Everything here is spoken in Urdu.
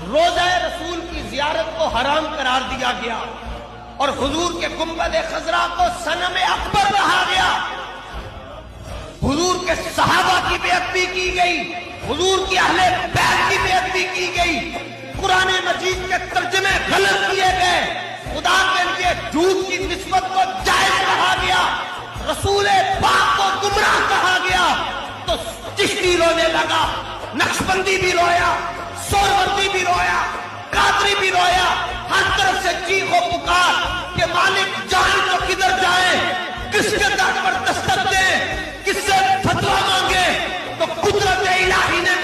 روزہ رسول کی زیارت کو حرام قرار دیا گیا اور حضور کے گنبد خضرا کو صنم اکبر کہا گیا. حضور کے صحابہ کی بے ادبی کی گئی, حضور کی اہل بیت کی بے ادبی کی گئی, قرآن مجید کے ترجمے غلط کیے گئے, خدا کے لیے جھوٹ کی نسبت کو جائز کہا گیا, رسول پاک کو گمراہ کہا گیا. تو چشتی رونے لگا, نقشبندی بھی رویا, سہروردی بھی رویا, قادری بھی رویا, ہر طرف سے چیخ و پکار کہ مالک جان تو کدھر جائے, کس کے در پر دستک دے, کس سے فتویٰ مانگے. تو قدرت الہی نے